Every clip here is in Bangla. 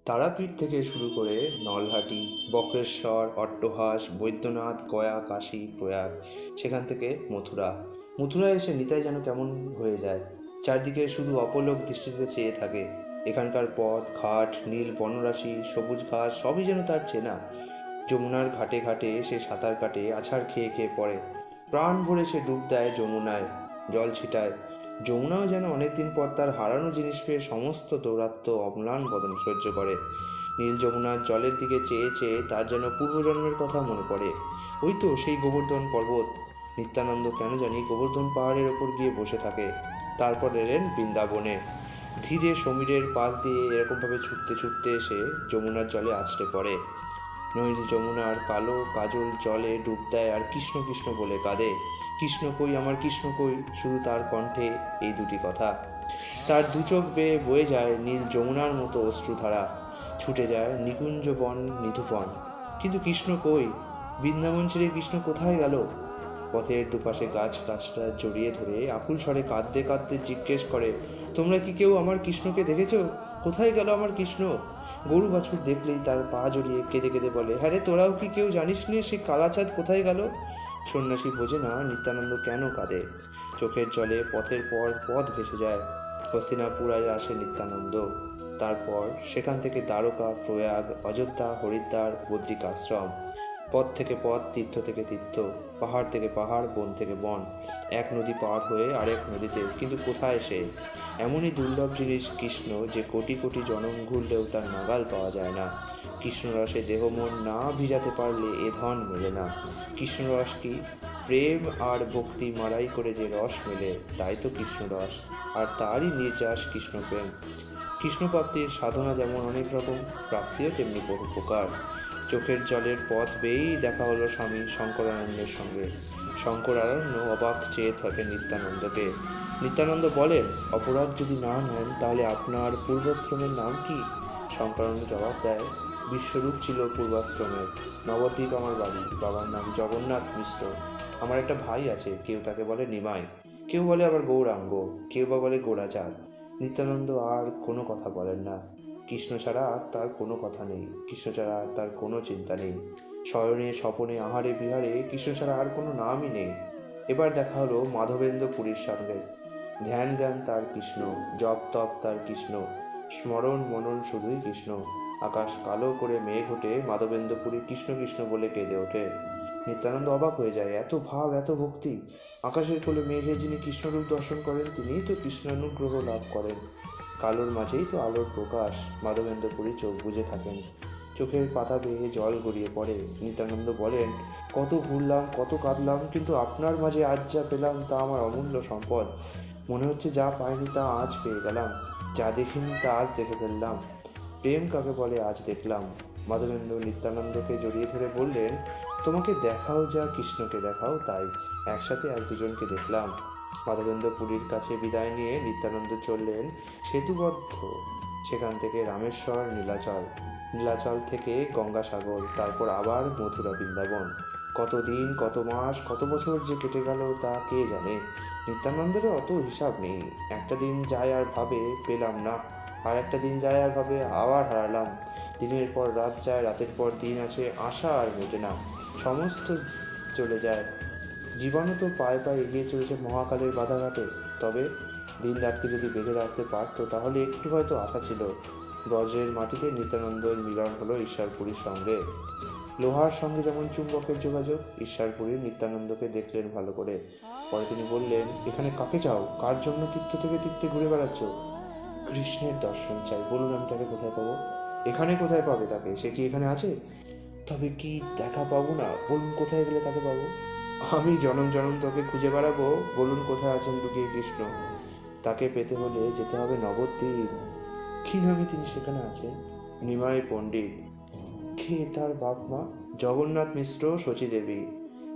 তারাপীঠ থেকে শুরু করে নলহাটি, বক্রেশ্বর, অট্টহাস, বৈদ্যনাথ, গয়া, কাশী, প্রয়াগ, সেখান থেকে মথুরা। মথুরায় এসে নিতাই যেন কেমন হয়ে যায়। চারদিকে শুধু অপলক দৃষ্টিতে চেয়ে থাকে। এখানকার পথ ঘাট, নীল বনরাশি, সবুজ ঘাস সবই যেন তার চেনা। যমুনার ঘাটে ঘাটে সে সাঁতার কাটে, আছাড় খেয়ে খেয়ে পড়ে। প্রাণ ভরে সে ডুব দেয় যমুনায়, জল ছিটায়। যমুনাও যেন অনেকদিন পর তার হারানো জিনিস পেয়ে সমস্ত দৌরাত্ম্য অম্লান বদন সহ্য করে। নীল যমুনার জলের দিকে চেয়ে চেয়ে তার যেন পূর্বজন্মের কথা মনে পড়ে। ওই তো সেই গোবর্ধন পর্বত। নিত্যানন্দ কেন জানি গোবর্ধন পাহাড়ের ওপর গিয়ে বসে থাকে। তারপর এলেন বৃন্দাবনে। ধীরে সমীরের পাশ দিয়ে এরকমভাবে ছুটতে ছুটতে এসে যমুনার জলে আছড়ে পড়ে। নীল যমুনার কালো কাজল জলে ডুব দেয় আর কৃষ্ণ কৃষ্ণ বলে কাঁদে। কৃষ্ণ কই, আমার কৃষ্ণ কই, শুধু তার কণ্ঠে এই দুটি কথা। তার দু চোখ বেয়ে বয়ে যায় নীল যমুনার মতো অশ্রুধারা। ছুটে যায় নিকুঞ্জ বন নিধুপন। কিন্তু কৃষ্ণ কই? বৃন্দাবন ছেড়ে কৃষ্ণ কোথায় গেল? পথের দুপাশে গাছ গাছটা জড়িয়ে ধরে আকুল স্বরে কাঁদতে কাঁদতে জিজ্ঞেস করে, তোমরা কি কেউ আমার কৃষ্ণকে দেখেছ? কোথায় গেল আমার কৃষ্ণ? গরু বাছুর দেখলেই তার পা জড়িয়ে কেঁদে কেঁদে বলে, হ্যাঁ রে, তোরাও কি কেউ জানিস নে সে কালাচাঁদ কোথায় গেল? সন্ন্যাসী বোঝে না নিত্যানন্দ কেন কাঁদে। চোখের জলে পথের পর পথ ভেসে যায়। হস্তিনাপুরায় আসে নিত্যানন্দ। তারপর সেখান থেকে দ্বারকা, প্রয়াগ, অযোধ্যা, হরিদ্বার, বদ্রিকাশ্রম। পথ থেকে পথ, তীর্থ থেকে তীর্থ, পাহাড় থেকে পাহাড়, বন থেকে বন। এক নদী পার হয়ে আরেক নদীতে, কিন্তু কোথায় সে? এমনই দুর্লভ জিনিস কৃষ্ণ যে কোটি কোটি জনম ঘুরলেও তার নাগাল পাওয়া যায় না। কৃষ্ণরসে দেহ মন না ভিজাতে পারলে এ ধন মেলে না। কৃষ্ণরস কি? প্রেম আর ভক্তি মারাই করে যে রস মেলে, তাই তো কৃষ্ণরস। আর তারই নির্যাস কৃষ্ণপ্রেম। কৃষ্ণপ্রাপ্তির সাধনা যেমন অনেক রকম, প্রাপ্তিও তেমনি বহু প্রকার। চোখের জলের পথ বেয়েই দেখা হলো স্বামী শঙ্করানন্দের সঙ্গে। শঙ্করারণ্য অবাক চেয়ে থাকে নিত্যানন্দকে। নিত্যানন্দ বলেন, অপরাধ যদি না নেন তাহলে আপনার পূর্বাশ্রমের নাম কি? শঙ্করানন্দ জবাব দেয়, বিশ্বরূপ ছিল পূর্বাশ্রমের। নবদ্বীপ আমার বাড়ি। বাবার নাম জগন্নাথ মিশ্র। আমার একটা ভাই আছে, কেউ তাকে বলে নিমাই, কেউ বলে আবার গৌরাঙ্গ, কেউ বা বলে গোড়াচাঁদ। নিত্যানন্দ আর কোনো কথা বলেন না। কৃষ্ণ ছাড়া আর তার কোনো কথা নেই, কৃষ্ণ ছাড়া আর তার কোনো চিন্তা নেই। শয়নে স্বপনে আহারে বিহারে কৃষ্ণ ছাড়া আর কোনো নামই নেই। এবার দেখা হলো মাধবেন্দ্র পুরীর সঙ্গে। ধ্যান জ্ঞান তার কৃষ্ণ, জপ তপ তার কৃষ্ণ, স্মরণ মনন শুধুই কৃষ্ণ। আকাশ কালো করে মেঘ ওঠে, মাধবেন্দ্র পুরী কৃষ্ণ কৃষ্ণ বলে কেঁদে ওঠে। নিত্যানন্দ অবাক হয়ে যায়, এত ভাব, এত ভক্তি! আকাশের কোলে মেঘে যিনি কৃষ্ণরূপ দর্শন করেন তিনিই তো কৃষ্ণানুগ্রহ লাভ করেন। কালোর মাঝেই তো আলোর প্রকাশ। মাধবেন্দ্র পুরী চোখ বুজে থাকেন। চোখের পাতা বেয়ে জল গড়িয়ে পড়ে। নিত্যানন্দ বলেন, কত ঘুরলাম, কত কাঁদলাম, কিন্তু আপনার মাঝে আজ যা পেলাম তা আমার অমূল্য সম্পদ। মনে হচ্ছে যা পাইনি তা আজ পেয়ে গেলাম, যা দেখিনি তা আজ দেখে ফেললাম। প্রেম কাকে বলে আজ দেখলাম। মাধবেন্দ্র নিত্যানন্দকে জড়িয়ে ধরে বললেন, তোমাকে দেখাও যা, কৃষ্ণকে দেখাও তাই, একসাথে আজ দুজনকে দেখলাম। মাধবেন্দ্র পুরীর কাছে বিদায় নিয়ে নিত্যানন্দ চললেন সেতুবদ্ধ। সেখান থেকে রামেশ্বর, নীলাচল, নীলাচল থেকে গঙ্গাসাগর, তারপর আবার মথুরা, বৃন্দাবন। কতদিন, কত মাস, কত বছর যে কেটে গেল তা কে জানে। নিত্যানন্দেরও অত হিসাব নেই। একটা দিন যায় আর ভাবে পেলাম না, আর একটা দিন যায় আর ভাবে আবার হারালাম। দিনের পর রাত যায়, রাতের পর দিন আসে, আশা আর মেটে না, সমস্ত চলে যায়। জীবাণু তো পায়ে পায়ে এগিয়ে চলেছে মহাকালের বাধাঘাটে। তবে দিন রাতকে যদি বেঁধে রাখতে পারতো তাহলে একটু হয়তো আশা ছিল। ব্রজের মাটিতে নিত্যানন্দের মিলন হলো ঈশ্বরপুরীর সঙ্গে। লোহার সঙ্গে যেমন চুম্বকের যোগাযোগ, ঈশ্বরপুরীর নিত্যানন্দকে দেখলেন ভালো করে। পরে তিনি বললেন, এখানে কাকে চাও? কার জন্য তীর্থ থেকে তীর্থে ঘুরে বেড়াচ্ছ? কৃষ্ণের দর্শন চাই, বলুন আমি তাকে কোথায় পাবো? এখানে কোথায় পাবে তাকে? সে কি এখানে আছে? তবে কি দেখা পাবো না? বলুন কোথায় গেলে তাকে পাবো? আমি জনম জনম তোকে খুঁজে বেড়াবো, বলুন কোথায় আছেন লুকিয়ে কৃষ্ণ? তাকে পেতে হলে যেতে হবে নবদ্বীপ। কি নামে তিনি সেখানে আছেন? নিমাই পণ্ডিত। কে তার বাপ মা? জগন্নাথ মিশ্র, শচীদেবী।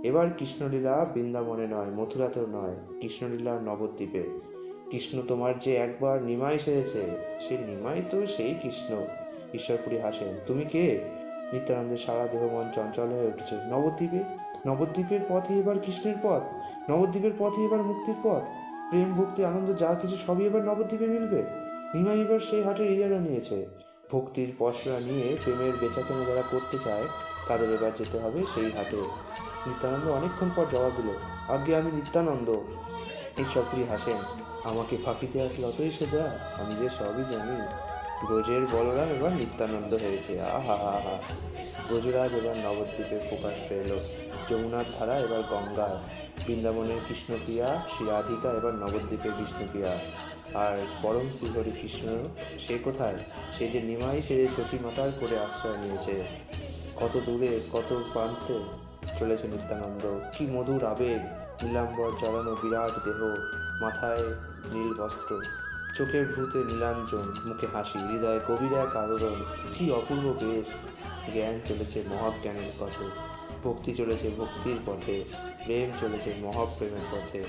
এবার কৃষ্ণলীলা বৃন্দাবনে নয়, মথুরাতেও নয়, কৃষ্ণলীলা নবদ্বীপে। কৃষ্ণ তোমার যে একবার নিমাই সেজেছে, সে নিমাই তো সেই কৃষ্ণ। ঈশ্বরপুরী হাসেন, তুমি কে? নিত্যানন্দের সারা দেহ মন চঞ্চল হয়ে উঠেছে। নবদ্বীপে? নবদ্বীপের পথই এবার কৃষ্ণের পথ, নবদ্বীপের পথই এবার মুক্তির পথ। প্রেম ভক্তি আনন্দ যা কিছু সবই এবার নবদ্বীপে মিলবে। নিমাই এবার সেই হাটের ইজারা নিয়েছে। ভক্তির পসরা নিয়ে প্রেমের বেচাকেনা যারা করতে চায় তাদের এবার যেতে হবে সেই হাটে। নিত্যানন্দ অনেকক্ষণ পর জবাব দিল, আজ্ঞে আমি নিত্যানন্দ। ঈশ্বরপুরী হাসেন, আমাকে ফাঁকি দেওয়া কি অতই সোজা? আমি যে সবই জানি। ব্রজের বলরাম এবার নিত্যানন্দ হয়েছে, আহা হা হা। ব্রজরাজ এবার নবদ্বীপে প্রকাশ পেল, যমুনার ধারা এবার গঙ্গায়, বৃন্দাবনের কৃষ্ণপ্রিয়া শ্রী রাধিকা এবার নবদ্বীপে বিষ্ণুপ্রিয়া। আর পরম শ্রীহরি কৃষ্ণ সে কোথায়? সে যে নিমাই সে যে শশীমাতার করে আশ্রয় নিয়েছে। কত দূরে কত প্রান্তে চলেছে নিত্যানন্দ, কি মধুর আবেগ! নীলাম্বর জড়ানো বিরাট দেহ, মাথায় নীল বস্ত্র, চোখের ভ্রুতে নীলাঞ্জন, মুখে হাসি, হৃদয়ে গভীর এক আলোড়ন। কি অপূর্ব বেগ! জ্ঞান চলেছে মহাজ্ঞানের পথে, ভক্তি চলেছে ভক্তির পথে, প্রেম চলেছে মহাপ্রেমের পথে।